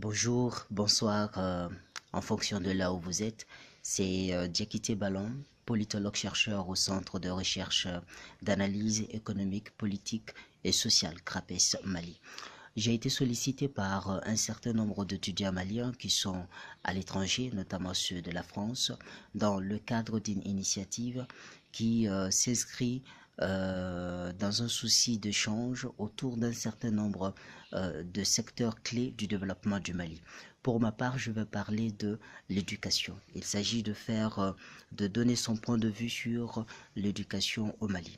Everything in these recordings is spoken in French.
Bonjour, bonsoir, en fonction de là où vous êtes. C'est Diakité Ballon, politologue chercheur au Centre de recherche d'analyse économique, politique et sociale, CRAPES Mali. J'ai été sollicité par un certain nombre d'étudiants maliens qui sont à l'étranger, notamment ceux de la France, dans le cadre d'une initiative qui s'inscrit dans un souci de change autour d'un certain nombre de secteurs clés du développement du Mali. Pour ma part, je vais parler de l'éducation. Il s'agit de donner son point de vue sur l'éducation au Mali.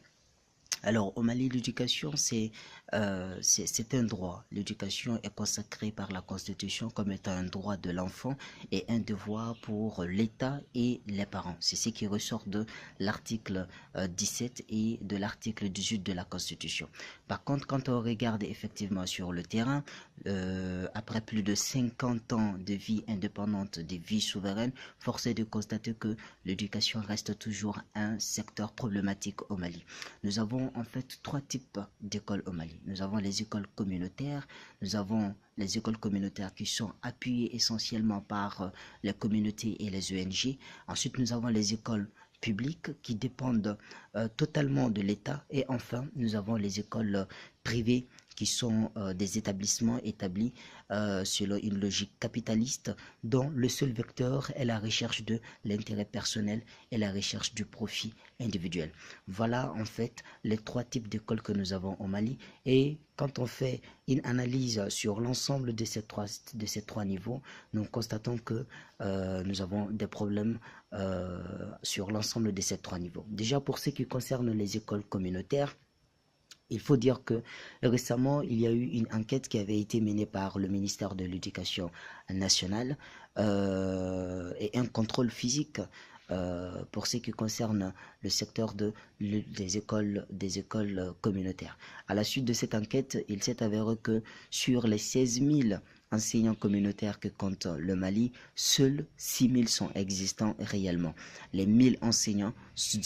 Alors, au Mali, l'éducation, c'est un droit. L'éducation est consacrée par la Constitution comme étant un droit de l'enfant et un devoir pour l'État et les parents. C'est ce qui ressort de l'article 17 et de l'article 18 de la Constitution. Par contre, quand on regarde effectivement sur le terrain, après plus de 50 ans de vie indépendante, de vie souveraine, force est de constater que l'éducation reste toujours un secteur problématique au Mali. Nous avons en fait trois types d'écoles au Mali. Nous avons les écoles communautaires, nous avons les écoles communautaires qui sont appuyées essentiellement par les communautés et les ONG. Ensuite, nous avons les écoles publiques qui dépendent totalement de l'État. Et enfin, nous avons les écoles privées qui sont des établissements établis selon une logique capitaliste dont le seul vecteur est la recherche de l'intérêt personnel et la recherche du profit individuel. Voilà en fait les trois types d'écoles que nous avons au Mali. Et quand on fait une analyse sur l'ensemble de ces trois niveaux, nous constatons que nous avons des problèmes sur l'ensemble de ces trois niveaux. Déjà pour ce qui concerne les écoles communautaires, il faut dire que récemment, il y a eu une enquête qui avait été menée par le ministère de l'Éducation nationale et un contrôle physique pour ce qui concerne le secteur des écoles communautaires. À la suite de cette enquête, il s'est avéré que sur les 16 000 enseignants communautaires que compte le Mali, seuls 6 000 sont existants réellement. Les 1000 enseignants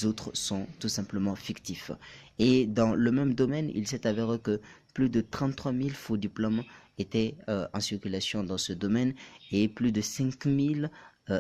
autres sont tout simplement fictifs. Et dans le même domaine, il s'est avéré que plus de 33 000 faux diplômes étaient en circulation dans ce domaine et plus de 5 000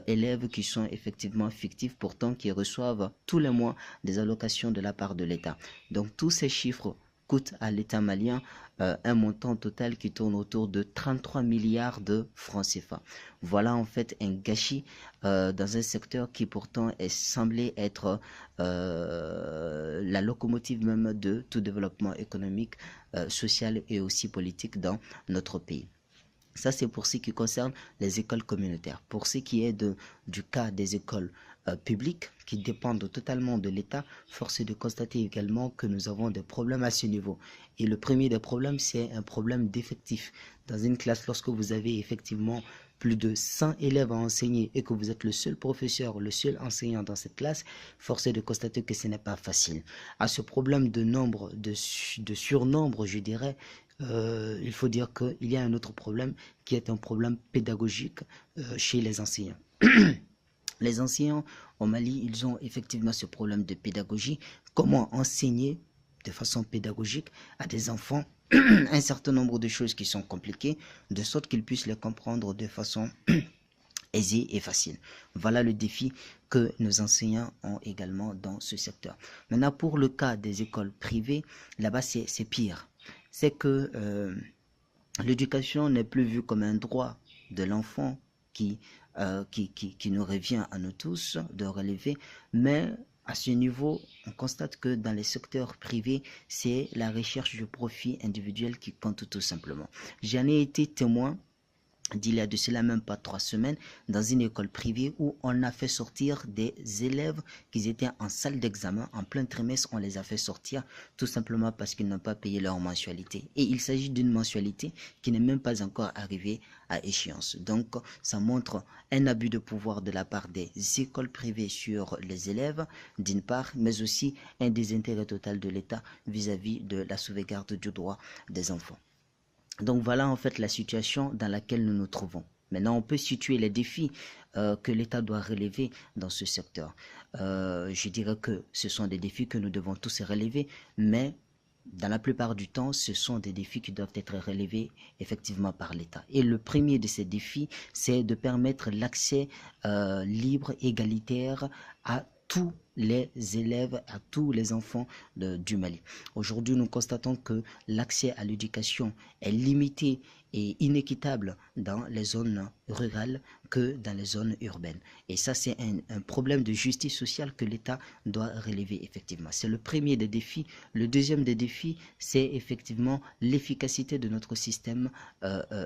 élèves qui sont effectivement fictifs, pourtant qui reçoivent tous les mois des allocations de la part de l'État. Donc tous ces chiffres coûtent à l'État malien un montant total qui tourne autour de 33 milliards de francs CFA. Voilà en fait un gâchis dans un secteur qui pourtant est semblé être la locomotive même de tout développement économique, social et aussi politique dans notre pays. Ça, c'est pour ce qui concerne les écoles communautaires. Pour ce qui est du cas des écoles publiques qui dépendent totalement de l'État, force est de constater également que nous avons des problèmes à ce niveau. Et le premier des problèmes, c'est un problème d'effectif. Dans une classe, lorsque vous avez effectivement plus de 100 élèves à enseigner et que vous êtes le seul professeur, le seul enseignant dans cette classe, force est de constater que ce n'est pas facile. À ce problème de nombre, de surnombre, je dirais, il faut dire qu'il y a un autre problème qui est un problème pédagogique chez les enseignants. Les enseignants au Mali, ils ont effectivement ce problème de pédagogie. Comment enseigner de façon pédagogique à des enfants un certain nombre de choses qui sont compliquées, de sorte qu'ils puissent les comprendre de façon aisée et facile. Voilà le défi que nos enseignants ont également dans ce secteur. Maintenant, pour le cas des écoles privées, là-bas, c'est pire. C'est que l'éducation n'est plus vue comme un droit de l'enfant qui nous revient à nous tous de relever, mais à ce niveau, on constate que dans les secteurs privés, c'est la recherche du profit individuel qui compte tout simplement. J'en ai été témoin d'il y a de cela même pas 3 semaines, dans une école privée où on a fait sortir des élèves qui étaient en salle d'examen, en plein trimestre, on les a fait sortir tout simplement parce qu'ils n'ont pas payé leur mensualité. Et il s'agit d'une mensualité qui n'est même pas encore arrivée à échéance. Donc, ça montre un abus de pouvoir de la part des écoles privées sur les élèves, d'une part, mais aussi un désintérêt total de l'État vis-à-vis de la sauvegarde du droit des enfants. Donc voilà en fait la situation dans laquelle nous nous trouvons. Maintenant, on peut situer les défis que l'État doit relever dans ce secteur. Je dirais que ce sont des défis que nous devons tous relever, mais dans la plupart du temps, ce sont des défis qui doivent être relevés effectivement par l'État. Et le premier de ces défis, c'est de permettre l'accès libre, égalitaire à tous les élèves, à tous les enfants du Mali. Aujourd'hui, nous constatons que l'accès à l'éducation est limité et inéquitable dans les zones rurales que dans les zones urbaines. Et ça, c'est un problème de justice sociale que l'État doit relever effectivement. C'est le premier des défis. Le deuxième des défis, c'est effectivement l'efficacité de notre système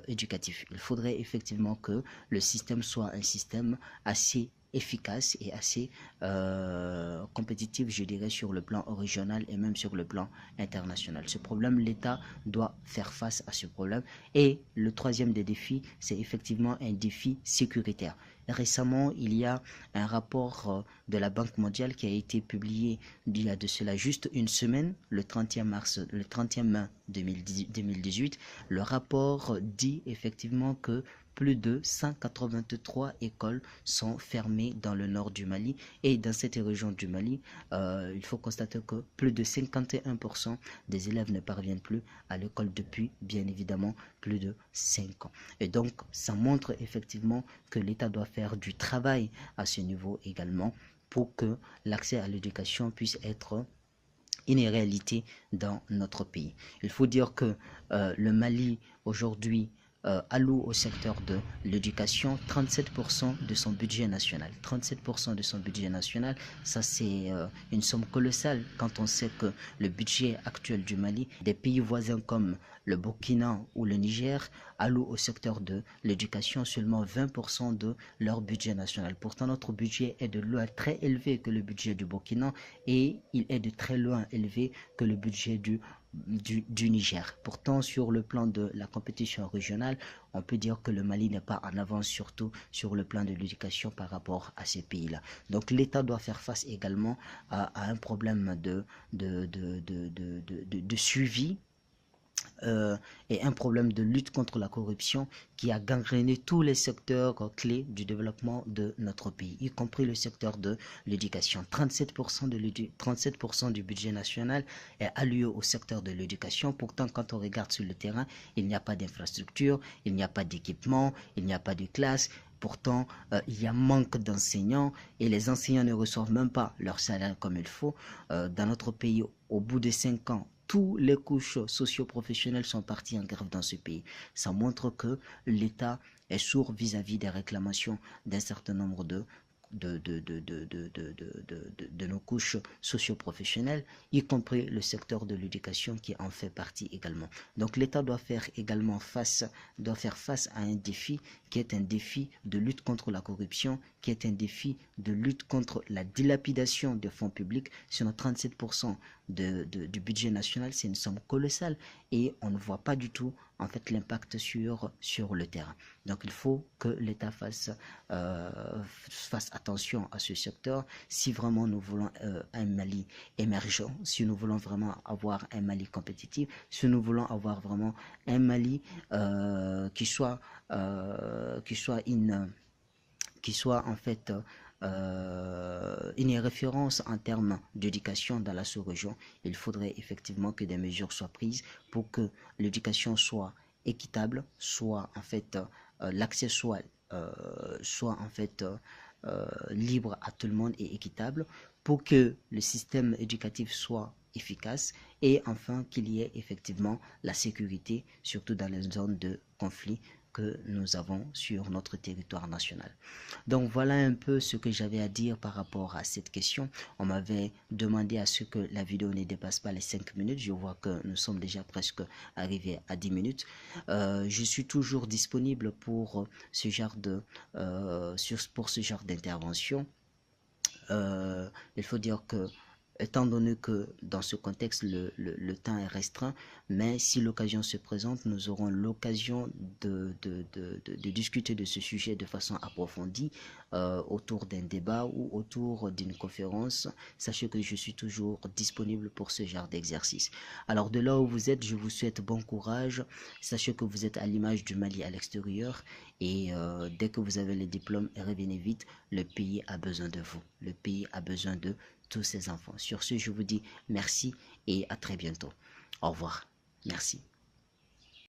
éducatif. Il faudrait effectivement que le système soit un système assez efficace et assez compétitif, je dirais, sur le plan régional et même sur le plan international. Ce problème, l'État doit faire face à ce problème. Et le troisième des défis, c'est effectivement un défi sécuritaire. Récemment, il y a un rapport de la Banque mondiale qui a été publié il y a de cela juste une semaine, le 30e mai 2018. Le rapport dit effectivement que plus de 183 écoles sont fermées dans le nord du Mali. Et dans cette région du Mali, il faut constater que plus de 51% des élèves ne parviennent plus à l'école depuis, bien évidemment, plus de 5 ans. Et donc, ça montre effectivement que l'État doit faire du travail à ce niveau également pour que l'accès à l'éducation puisse être une réalité dans notre pays. Il faut dire que le Mali, aujourd'hui, alloue au secteur de l'éducation 37% de son budget national. 37% de son budget national, ça c'est une somme colossale quand on sait que le budget actuel du Mali, des pays voisins comme le Burkina ou le Niger, allouent au secteur de l'éducation seulement 20% de leur budget national. Pourtant, notre budget est de loin très élevé que le budget du Burkina et il est de très loin élevé que le budget du Niger. Pourtant, sur le plan de la compétition régionale, on peut dire que le Mali n'est pas en avance, surtout sur le plan de l'éducation par rapport à ces pays-là. Donc l'État doit faire face également à un problème de suivi et un problème de lutte contre la corruption qui a gangréné tous les secteurs clés du développement de notre pays, y compris le secteur de l'éducation. 37% du budget national est alloué au secteur de l'éducation. Pourtant, quand on regarde sur le terrain, il n'y a pas d'infrastructure, il n'y a pas d'équipement, il n'y a pas de classe. Pourtant, il y a manque d'enseignants et les enseignants ne reçoivent même pas leur salaire comme il faut. Dans notre pays, au bout de 5 ans, tous les couches socio-professionnelles sont parties en grève dans ce pays. Ça montre que l'État est sourd vis-à-vis des réclamations d'un certain nombre de nos couches socio-professionnelles, y compris le secteur de l'éducation qui en fait partie également. Donc l'État doit faire face à un défi qui est un défi de lutte contre la corruption, qui est un défi de lutte contre la dilapidation des fonds publics. Sur nos 37% du budget national, c'est une somme colossale et on ne voit pas du tout en fait l'impact sur le terrain. Donc il faut que l'État fasse attention à ce secteur si vraiment nous voulons un Mali émergent, si nous voulons vraiment avoir un Mali compétitif, si nous voulons avoir vraiment un Mali qui soit en fait une référence en termes d'éducation dans la sous-région. Il faudrait effectivement que des mesures soient prises pour que l'éducation soit équitable, soit en fait l'accès soit en fait libre à tout le monde et équitable, pour que le système éducatif soit efficace et enfin qu'il y ait effectivement la sécurité, surtout dans les zones de conflit que nous avons sur notre territoire national. Donc voilà un peu ce que j'avais à dire par rapport à cette question. On m'avait demandé à ce que la vidéo ne dépasse pas les 5 minutes. Je vois que nous sommes déjà presque arrivés à 10 minutes. Je suis toujours disponible pour ce genre d'intervention. Il faut dire que étant donné que dans ce contexte, le temps est restreint, mais si l'occasion se présente, nous aurons l'occasion de discuter de ce sujet de façon approfondie autour d'un débat ou autour d'une conférence. Sachez que je suis toujours disponible pour ce genre d'exercice. Alors de là où vous êtes, je vous souhaite bon courage. Sachez que vous êtes à l'image du Mali à l'extérieur et dès que vous avez les diplômes, revenez vite. Le pays a besoin de vous. Le pays a besoin de tous ces enfants. Sur ce, je vous dis merci et à très bientôt. Au revoir. Merci.